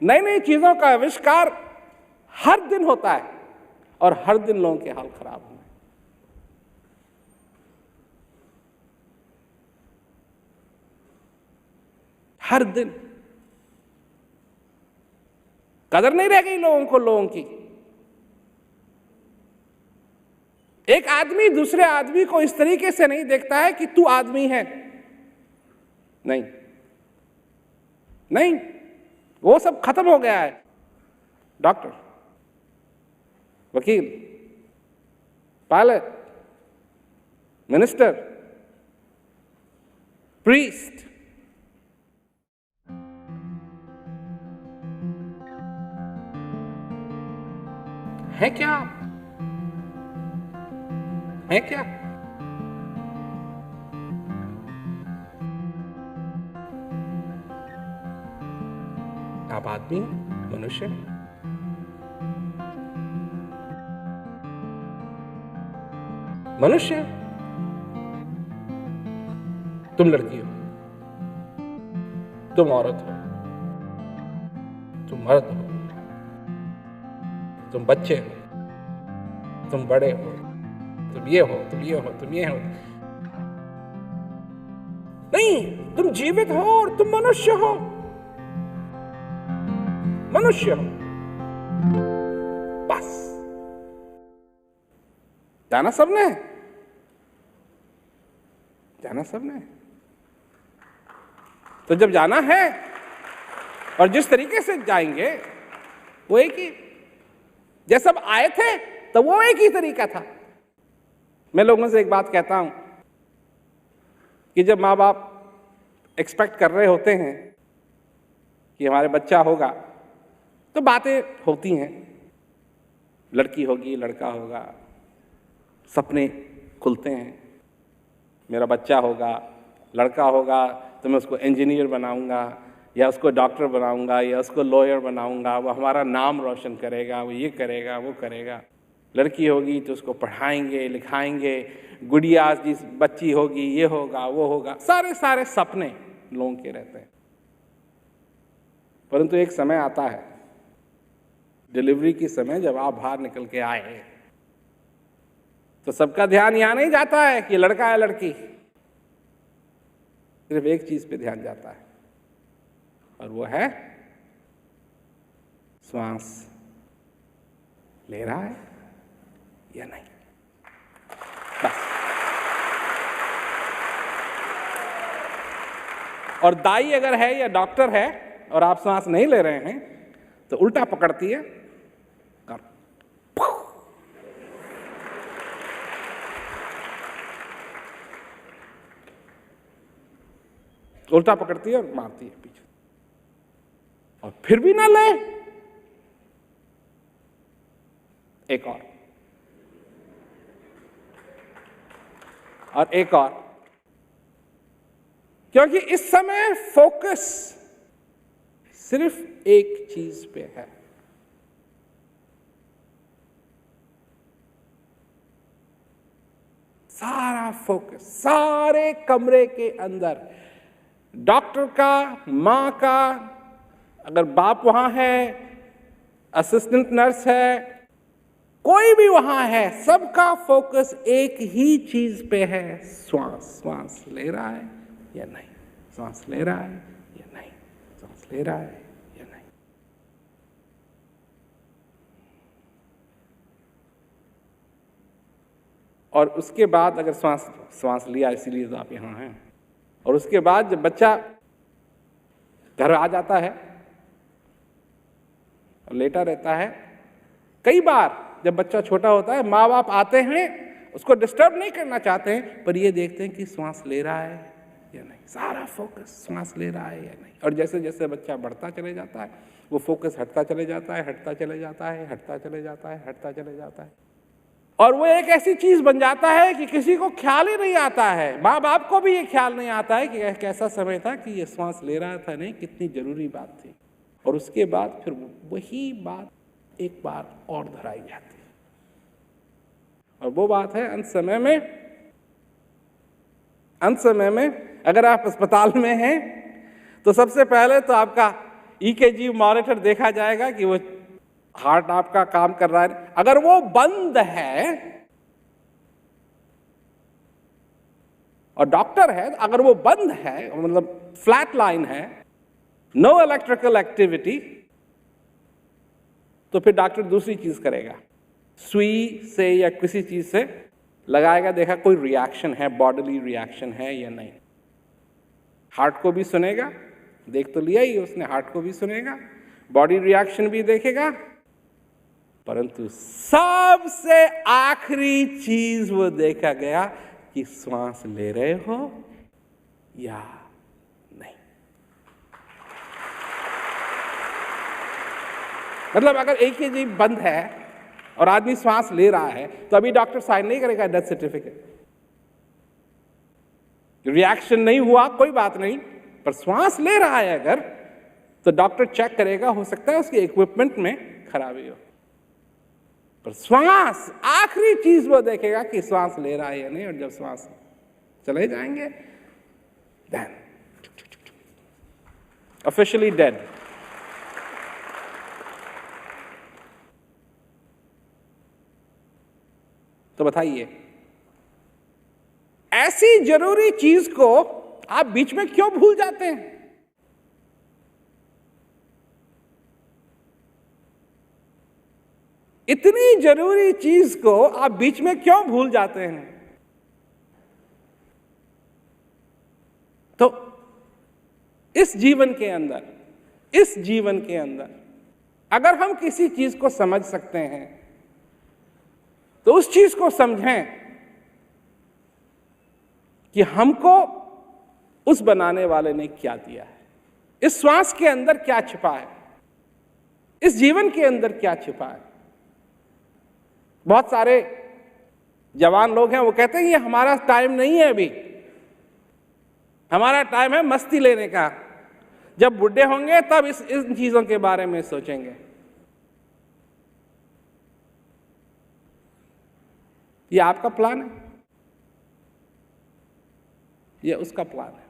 नई नई चीजों का आविष्कार हर दिन होता है और हर दिन लोगों के हाल खराब होते हैं। हर दिन कदर नहीं रह गई लोगों की। एक आदमी दूसरे आदमी को इस तरीके से नहीं देखता है कि तू आदमी है, नहीं नहीं, वो सब खत्म हो गया है। डॉक्टर, वकील, पायलट, मिनिस्टर, प्रीस्ट, है क्या आप? है क्या? आप आदमी, मनुष्य, मनुष्य। तुम लड़की हो, तुम औरत हो, तुम मर्द हो, तुम बच्चे हो, तुम बड़े हो, तुम ये हो, तुम ये हो, तुम ये हो। नहीं, तुम जीवित हो और तुम मनुष्य हो, मनुष्य हो। बस जाना सबने, जाना सबने। तो जब जाना है और जिस तरीके से जाएंगे वो एक ही, जैसे सब आए थे तो वो एक ही तरीका था। मैं लोगों से एक बात कहता हूं कि जब माँ बाप एक्सपेक्ट कर रहे होते हैं कि हमारे बच्चा होगा तो बातें होती हैं, लड़की होगी, लड़का होगा, सपने खुलते हैं। मेरा बच्चा होगा, लड़का होगा तो मैं उसको इंजीनियर बनाऊंगा या उसको डॉक्टर बनाऊंगा या उसको लॉयर बनाऊंगा, वो हमारा नाम रोशन करेगा, वो ये करेगा, वो करेगा। लड़की होगी तो उसको पढ़ाएंगे, लिखाएंगे, गुड़िया जिस बच्ची होगी, ये होगा, वो होगा। सारे सारे सपने लोगों के रहते हैं। परंतु एक समय आता है, डिलीवरी की समय, जब आप बाहर निकल के आए तो सबका ध्यान यहां नहीं जाता है कि लड़का है लड़की, सिर्फ एक चीज पे ध्यान जाता है और वो है श्वास ले रहा है या नहीं। बस। और दाई अगर है या डॉक्टर है और आप सांस नहीं ले रहे हैं तो उल्टा पकड़ती है, उल्टा पकड़ती है और मारती है पीछे, और फिर भी ना ले, एक और एक और, क्योंकि इस समय फोकस सिर्फ एक चीज पे है। सारा फोकस सारे कमरे के अंदर, डॉक्टर का, मां का, अगर बाप वहां है, असिस्टेंट नर्स है, कोई भी वहां है, सबका फोकस एक ही चीज पे है, श्वास। श्वास ले रहा है या नहीं, श्वास ले रहा है या नहीं, श्वास ले रहा है या नहीं। और उसके बाद अगर श्वास लिया, इसीलिए तो आप यहां हैं, और उसके बाद जब बच्चा घर आ जाता है और लेटा रहता है, कई बार जब बच्चा छोटा होता है माँ बाप आते हैं, उसको डिस्टर्ब नहीं करना चाहते हैं, पर ये देखते हैं कि श्वास ले रहा है या नहीं, सारा फोकस श्वास ले रहा है या नहीं। और जैसे जैसे बच्चा बढ़ता चले जाता है वो फोकस हटता चले जाता है, हटता चले जाता है, हटता चले जाता है, हटता चले जाता है, और वो एक ऐसी चीज बन जाता है कि किसी को ख्याल ही नहीं आता है। माँ बाप को भी ये ख्याल नहीं आता है कि एक ऐसा समय था कि ये श्वास ले रहा था, नहीं, कितनी जरूरी बात थी। और उसके बाद फिर वही बात एक बार और दोहराई जाती है, और वो बात है अंत समय में अगर आप अस्पताल में हैं तो सबसे पहले तो आपका ईकेजी मॉनिटर देखा जाएगा कि वो हार्ट आपका काम कर रहा है। अगर वो बंद है और डॉक्टर है, अगर वो बंद है, मतलब फ्लैट लाइन है, नो इलेक्ट्रिकल एक्टिविटी, तो फिर डॉक्टर दूसरी चीज करेगा, सुई से या किसी चीज से लगाएगा, देखा कोई रिएक्शन है, बॉडीली रिएक्शन है या नहीं। हार्ट को भी सुनेगा, देख तो लिया ही उसने, हार्ट को भी सुनेगा, बॉडी रिएक्शन भी देखेगा, परंतु सबसे आखिरी चीज वो देखा गया कि श्वास ले रहे हो या नहीं। मतलब अगर ईकेजी बंद है और आदमी श्वास ले रहा है तो अभी डॉक्टर साइन नहीं करेगा डेथ सर्टिफिकेट। रिएक्शन नहीं हुआ कोई बात नहीं, पर श्वास ले रहा है अगर, तो डॉक्टर चेक करेगा, हो सकता है उसके इक्विपमेंट में खराबी हो, पर श्वास आखिरी चीज वो देखेगा कि श्वास ले रहा है या नहीं। और जब श्वास चले जाएंगे, देन ऑफिशियली डेड। तो बताइए, ऐसी जरूरी चीज को आप बीच में क्यों भूल जाते हैं? इतनी जरूरी चीज को आप बीच में क्यों भूल जाते हैं? तो इस जीवन के अंदर अगर हम किसी चीज को समझ सकते हैं तो उस चीज को समझें कि हमको उस बनाने वाले ने क्या दिया है, इस श्वास के अंदर क्या छिपा है, इस जीवन के अंदर क्या छिपा है। बहुत सारे जवान लोग हैं, वो कहते हैं ये हमारा टाइम नहीं है, अभी हमारा टाइम है मस्ती लेने का, जब बुढ़े होंगे तब इन चीजों के बारे में सोचेंगे। ये आपका प्लान है, ये उसका प्लान है।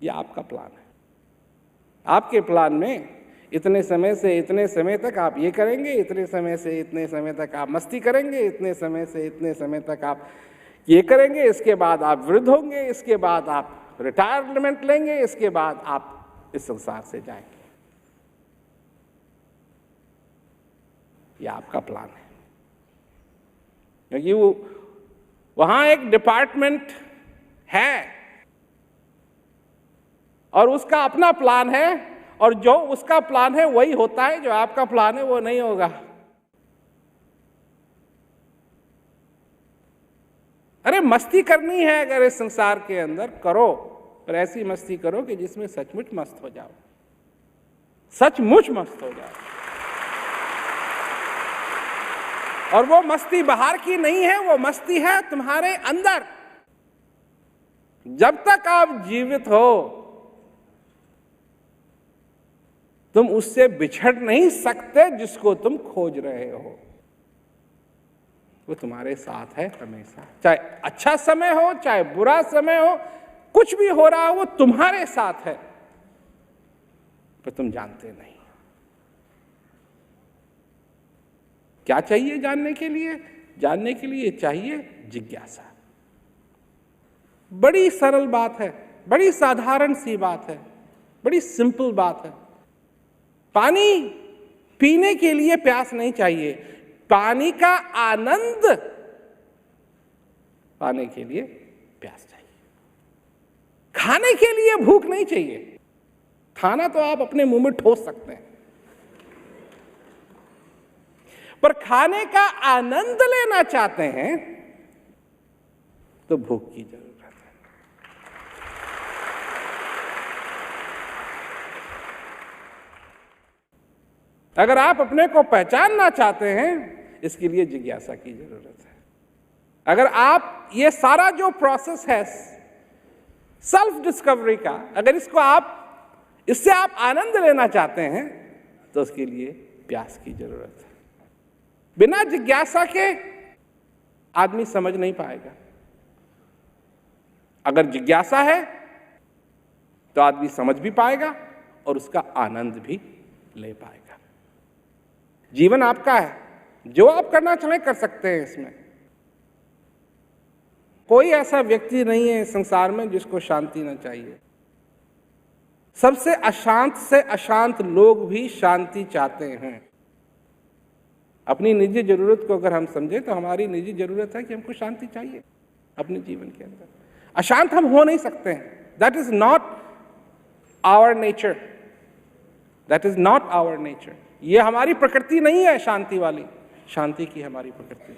ये आपका प्लान है। आपके प्लान में इतने समय से इतने समय तक आप ये करेंगे, इतने समय से इतने समय तक आप मस्ती करेंगे, इतने समय से इतने समय तक आप ये करेंगे, इसके बाद आप वृद्ध होंगे, इसके बाद आप रिटायरमेंट लेंगे, इसके बाद आप इस संसार से जाएंगे। ये आपका प्लान है, क्योंकि वहां एक डिपार्टमेंट है और उसका अपना प्लान है, और जो उसका प्लान है वही होता है, जो आपका प्लान है वो नहीं होगा। अरे मस्ती करनी है अगर इस संसार के अंदर, करो, पर ऐसी मस्ती करो कि जिसमें सचमुच मस्त हो जाओ, सचमुच मस्त हो जाओ। और वो मस्ती बाहर की नहीं है, वो मस्ती है तुम्हारे अंदर। जब तक आप जीवित हो तुम उससे बिछड़ नहीं सकते जिसको तुम खोज रहे हो। वो तुम्हारे साथ है हमेशा, चाहे अच्छा समय हो चाहे बुरा समय हो, कुछ भी हो रहा हो वो तुम्हारे साथ है, पर तुम जानते नहीं। क्या चाहिए जानने के लिए? जानने के लिए चाहिए जिज्ञासा। बड़ी सरल बात है, बड़ी साधारण सी बात है, बड़ी सिंपल बात है। पानी पीने के लिए प्यास नहीं चाहिए, पानी का आनंद पाने के लिए प्यास चाहिए। खाने के लिए भूख नहीं चाहिए, खाना तो आप अपने मुंह में ठोस सकते हैं, पर खाने का आनंद लेना चाहते हैं तो भूख की जरूरत है। अगर आप अपने को पहचानना चाहते हैं, इसके लिए जिज्ञासा की जरूरत है। अगर आप ये सारा जो प्रोसेस है सेल्फ डिस्कवरी का, अगर इससे आप आनंद लेना चाहते हैं तो उसके लिए प्यास की जरूरत है। बिना जिज्ञासा के आदमी समझ नहीं पाएगा। अगर जिज्ञासा है तो आदमी समझ भी पाएगा और उसका आनंद भी ले पाएगा। जीवन आपका है, जो आप करना चाहें कर सकते हैं। इसमें कोई ऐसा व्यक्ति नहीं है संसार में जिसको शांति ना चाहिए। सबसे अशांत से अशांत लोग भी शांति चाहते हैं। अपनी निजी जरूरत को अगर हम समझें तो हमारी निजी जरूरत है कि हमको शांति चाहिए अपने जीवन के अंदर। अशांत हम हो नहीं सकते हैं। That is not our nature, that is not our nature. ये हमारी प्रकृति नहीं है शांति वाली, शांति की हमारी प्रकृति।